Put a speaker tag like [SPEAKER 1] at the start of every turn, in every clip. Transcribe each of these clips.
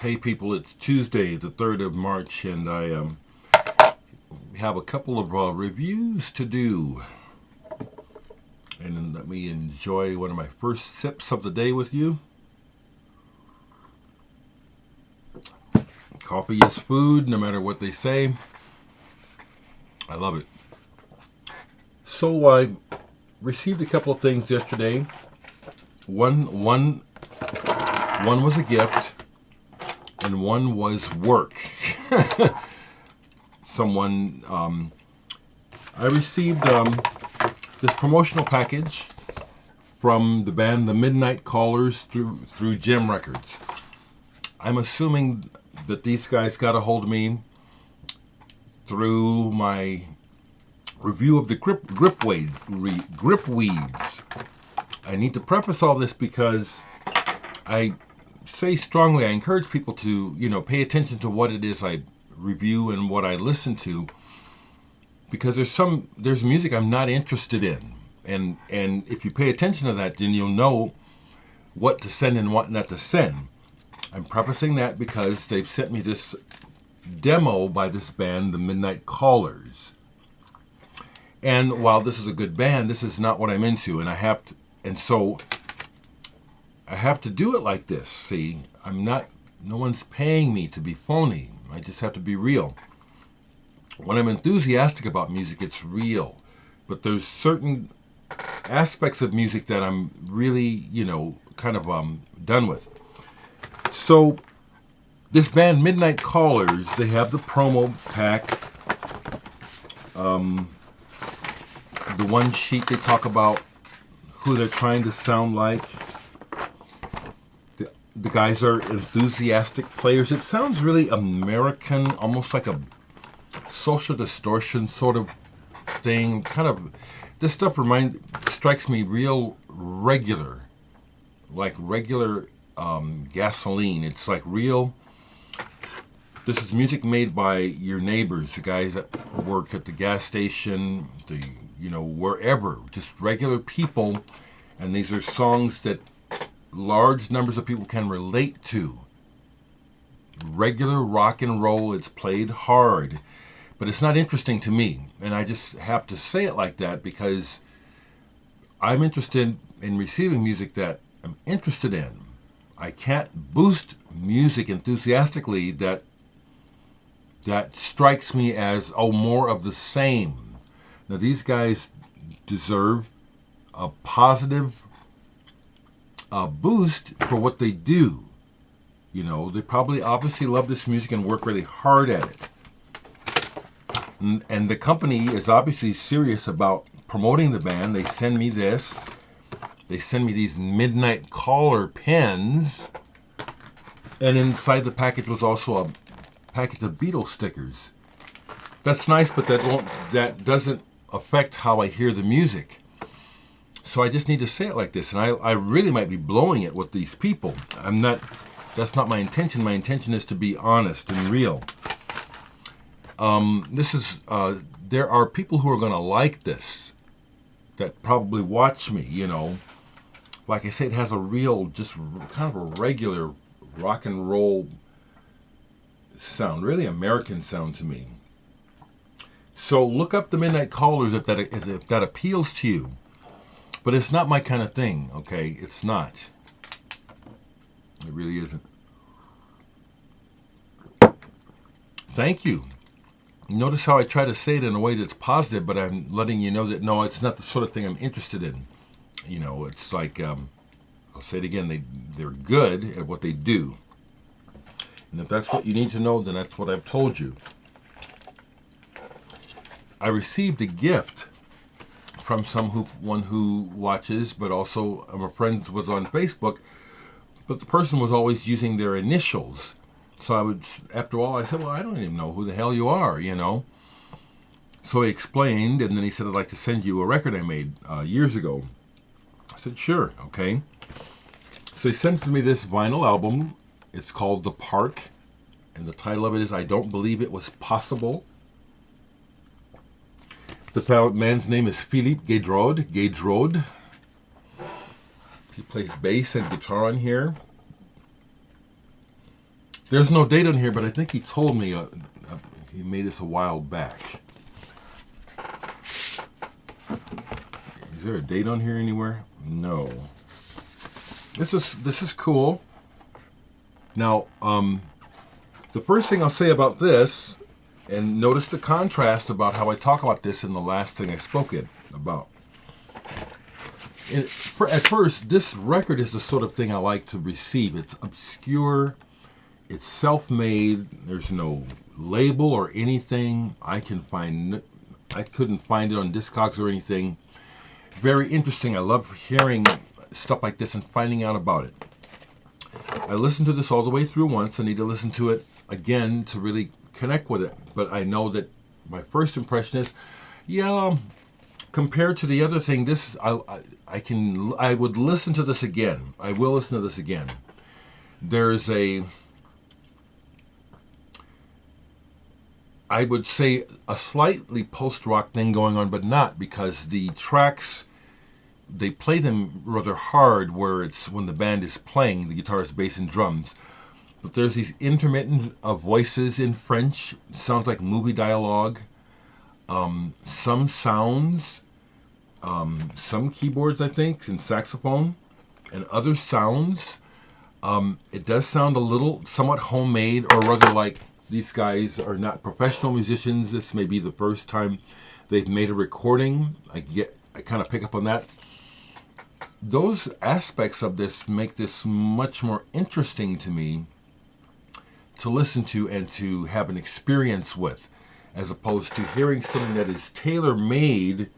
[SPEAKER 1] Hey people, it's Tuesday, the 3rd of March, and I have a couple of reviews to do. And then let me enjoy one of my first sips of the day with you. Coffee is food, no matter what they say. I love it. So I received a couple of things yesterday. One was a gift, and one was work. I received this promotional package from the band The Midnight Callers through Gem Records. I'm assuming that these guys got a hold of me through my review of the grip weeds. I need to preface all this because I say strongly, I encourage people to, pay attention to what it is I review and what I listen to, because there's music I'm not interested in. And if you pay attention to that, then you'll know what to send and what not to send. I'm prefacing that because they've sent me this demo by this band, The Midnight Callers. And while this is a good band, this is not what I'm into, so I have to do it like this. See, no one's paying me to be phony. I just have to be real. When I'm enthusiastic about music, it's real. But there's certain aspects of music that I'm really, done with. So this band, Midnight Callers, they have the promo pack. The one sheet they talk about who they're trying to sound like. The guys are enthusiastic players. It sounds really American, almost like a Social Distortion sort of thing. This stuff strikes me real regular, like regular gasoline. It's like real. This is music made by your neighbors, the guys that work at the gas station, wherever, just regular people. And these are songs that large numbers of people can relate to. Regular rock and roll, it's played hard. But it's not interesting to me. And I just have to say it like that because I'm interested in receiving music that I'm interested in. I can't boost music enthusiastically that strikes me as, more of the same. Now, these guys deserve a positive boost for what they do. They probably obviously love this music and work really hard at it. And the company is obviously serious about promoting the band. They send me this. They send me these Midnight Caller pens. And inside the package was also a package of Beatles stickers. That's nice, but that doesn't affect how I hear the music. So I just need to say it like this. And I really might be blowing it with these people. That's not my intention. My intention is to be honest and real. There are people who are going to like this that probably watch me, Like I say, it has a real, just kind of a regular rock and roll sound, really American sound to me. So look up the Midnight Callers if that appeals to you. But it's not my kind of thing, okay? It's not. It really isn't. Thank you. Notice how I try to say it in a way that's positive, but I'm letting you know that, no, it's not the sort of thing I'm interested in. It's like, I'll say it again, they're good at what they do. And if that's what you need to know, then that's what I've told you. I received a gift from someone who watches, but also my friend was on Facebook, but the person was always using their initials. So after all, I said, well, I don't even know who the hell you are, So he explained, and then he said, I'd like to send you a record I made years ago. I said, sure, okay. So he sends me this vinyl album. It's called The Park, and the title of it is I Don't Believe It Was Possible. The man's name is Philippe Gaudrod. He plays bass and guitar on here. There's no date on here, but I think he told me he made this a while back. Is there a date on here anywhere? No. This is cool. Now, the first thing I'll say about this, and notice the contrast about how I talk about this in the last thing I spoke about. At first, this record is the sort of thing I like to receive. It's obscure. It's self-made. There's no label or anything. I couldn't find it on Discogs or anything. Very interesting. I love hearing stuff like this and finding out about it. I listened to this all the way through once. I need to listen to it again to really connect with it. But I know that my first impression is, yeah, compared to the other thing, this I would listen to this again. I will listen to this again. There's I would say a slightly post-rock thing going on, but not, because the tracks, they play them rather hard where it's when the band is playing, the guitars, bass, and drums. But there's these intermittent voices in French. It sounds like movie dialogue. Some sounds, some keyboards, I think, and saxophone, and other sounds. It does sound somewhat homemade, or rather like these guys are not professional musicians. This may be the first time they've made a recording. I kind of pick up on that. Those aspects of this make this much more interesting to me to listen to and to have an experience with, as opposed to hearing something that is tailor-made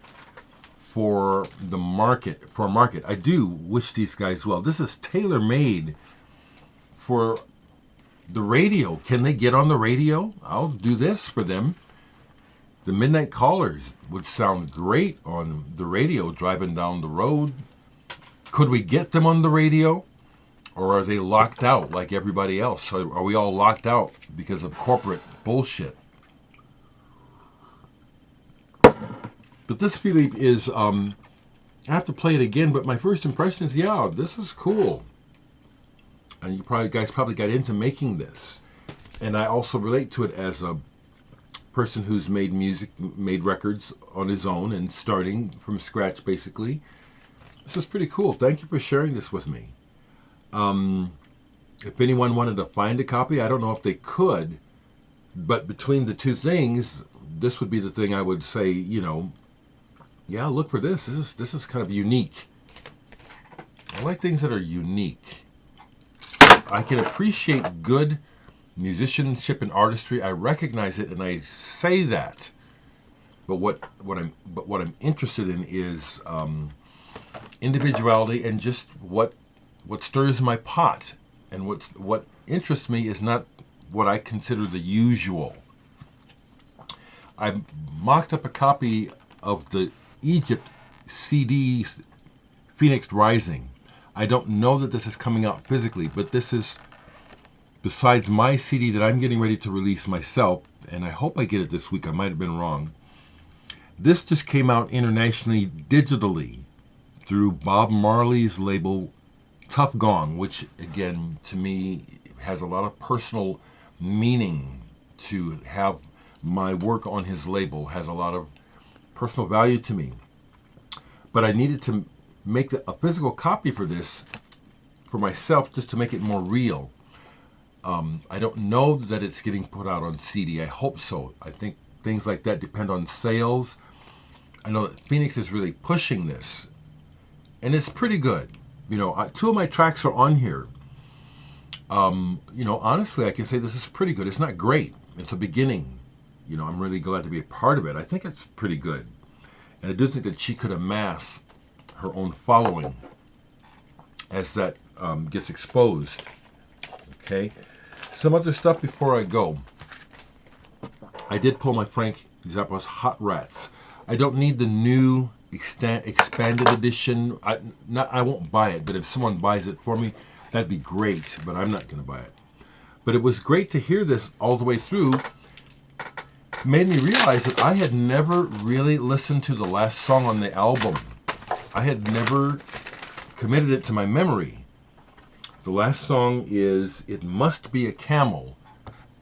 [SPEAKER 1] for the market. I do wish these guys well. This is tailor-made for the radio. Can they get on the radio? I'll do this for them. The Midnight Callers would sound great on the radio driving down the road. Could we get them on the radio? Or are they locked out like everybody else? Are we all locked out because of corporate bullshit? But this, Philippe, is, I have to play it again, but my first impression is, yeah, this is cool. And you guys probably got into making this. And I also relate to it as a person who's made music, made records on his own and starting from scratch, basically. This is pretty cool. Thank you for sharing this with me. If anyone wanted to find a copy, I don't know if they could, but between the two things, this would be the thing I would say, yeah, look for this. This is kind of unique. I like things that are unique. I can appreciate good musicianship and artistry. I recognize it, and I say that. But what I'm interested in is individuality and just what stirs my pot, and what interests me is not what I consider the usual. I mocked up a copy of the Egypt CD, Phoenix Rising. I don't know that this is coming out physically, but this is, besides my CD that I'm getting ready to release myself, and I hope I get it this week, I might have been wrong. This just came out internationally digitally through Bob Marley's label Tuff Gong, which again to me has a lot of personal meaning. To have my work on his label has a lot of personal value to me. But I needed to make a physical copy for this for myself, just to make it more real. I don't know that it's getting put out on CD. I hope so. I think things like that depend on sales. I know that Phoenix is really pushing this, and it's pretty good. Two of my tracks are on here. Honestly, I can say this is pretty good. It's not great. It's a beginning. I'm really glad to be a part of it. I think it's pretty good. And I do think that she could amass her own following as that gets exposed. Okay? Some other stuff before I go. I did pull my Frank Zappa's Hot Rats. I don't need the new expanded edition. I won't buy it, but if someone buys it for me, that'd be great, but I'm not going to buy it. But it was great to hear this all the way through. Made me realize that I had never really listened to the last song on the album. I had never committed it to my memory. The last song is It Must Be a Camel.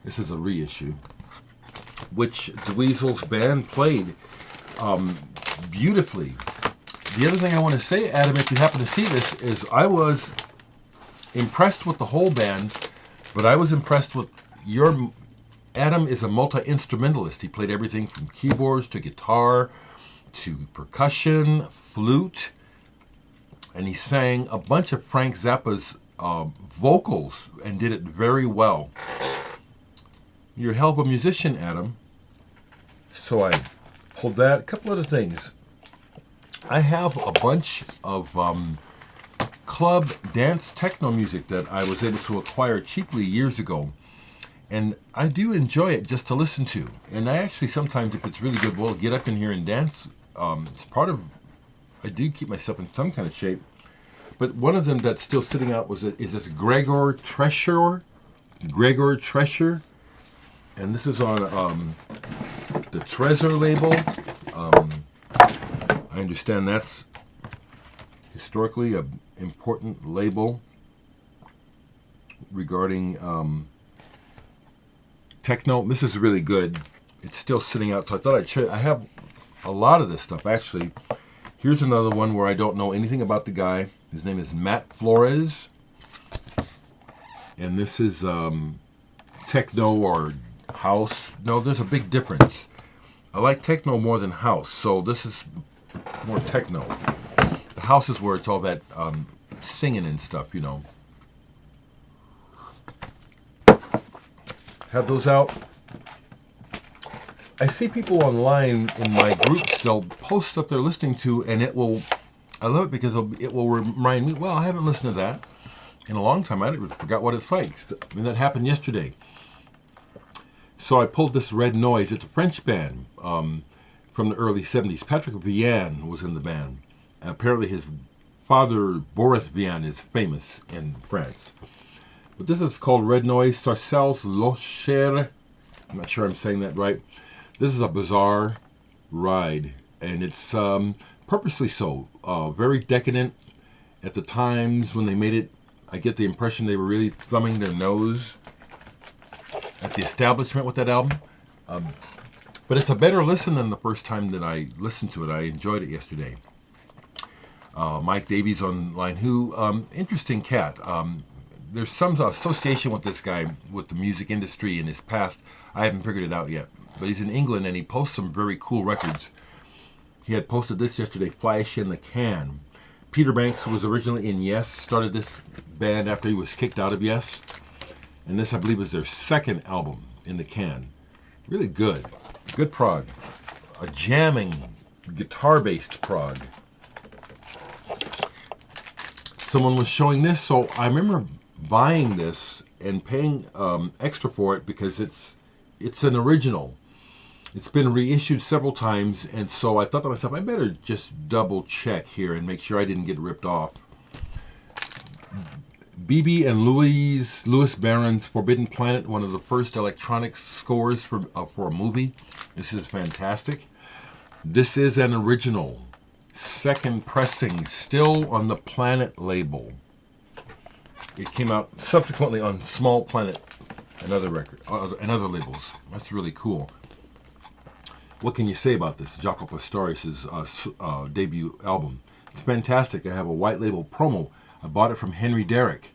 [SPEAKER 1] This is a reissue, which Dweezil's band played beautifully. The other thing I want to say, Adam, if you happen to see this, is I was impressed with the whole band, but I was impressed with your... Adam is a multi-instrumentalist. He played everything from keyboards to guitar to percussion, flute, and he sang a bunch of Frank Zappa's vocals and did it very well. You're a hell of a musician, Adam. So I pulled that. A couple other things. I have a bunch of club dance techno music that I was able to acquire cheaply years ago. And I do enjoy it just to listen to. And I actually sometimes, if it's really good, will get up in here and dance. It's part of... I do keep myself in some kind of shape. But one of them that's still sitting out is this Gregor Tresher. Gregor Tresher. And this is on the Tresher label. I understand that's historically an important label regarding techno. This is really good. It's still sitting out, so I thought I'd show you. I have a lot of this stuff, actually. Here's another one where I don't know anything about the guy. His name is Matt Flores. And this is techno or house. No, there's a big difference. I like techno more than house, so this is more techno. The house is where it's all that singing and stuff, you know. Have those out. I see people online in my groups, they'll post stuff they're listening to, and it will, I love it because it will remind me, well, I haven't listened to that in a long time. I forgot what it's like. I mean, that happened yesterday. So I pulled this Red Noise. It's a French band from the early 70s. Patrick Vian was in the band. Apparently his father, Boris Vian, is famous in France. But this is called Red Noise, Sarcelles-Locheres. I'm not sure I'm saying that right. This is a bizarre ride, and it's purposely so. Very decadent. At the times when they made it, I get the impression they were really thumbing their nose at the establishment with that album. But it's a better listen than the first time that I listened to it. I enjoyed it yesterday. Mike Davies online, who, interesting cat. There's some association with this guy with the music industry in his past. I haven't figured it out yet. But he's in England and he posts some very cool records. He had posted this yesterday, Flash in the Can. Peter Banks, who was originally in Yes, started this band after he was kicked out of Yes. And this, I believe, is their second album, In the Can. Really good. Good prog. A jamming, guitar-based prog. Someone was showing this, so I remember buying this and paying extra for it because it's an original. It's been reissued several times, and so I thought to myself, I better just double check here and make sure I didn't get ripped off. Bebe and Louis Barron's Forbidden Planet, one of the first electronic scores for a movie. This is fantastic. This is an original, second pressing, still on the Planet label. It came out subsequently on Small Planet and other labels. That's really cool. What can you say about this? Jaco Pastorius' debut album. It's fantastic. I have a white label promo. I bought it from Henry Dereck.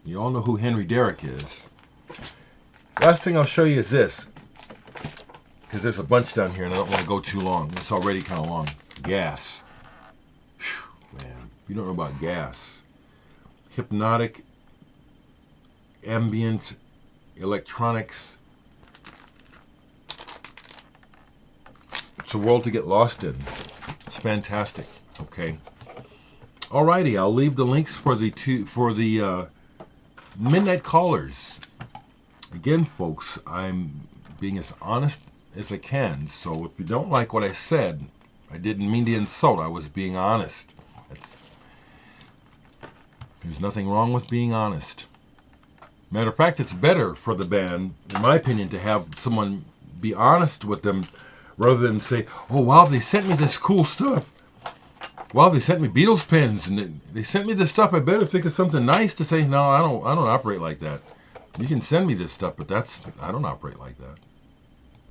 [SPEAKER 1] You all know who Henry Dereck is. Last thing I'll show you is this. Because there's a bunch down here and I don't want to go too long. It's already kind of long. Gas. Whew, man, you don't know about gas. Hypnotic, ambient, electronics. It's a world to get lost in. It's fantastic. Okay. Alrighty, I'll leave the links for the Midnight Callers. Again, folks, I'm being as honest as I can. So if you don't like what I said, I didn't mean to insult. I was being honest. There's nothing wrong with being honest. Matter of fact, it's better for the band, in my opinion, to have someone be honest with them rather than say, oh, wow, they sent me this cool stuff. Wow, they sent me Beatles pins, and they sent me this stuff. I better think of something nice to say. No, I don't operate like that. You can send me this stuff, but I don't operate like that.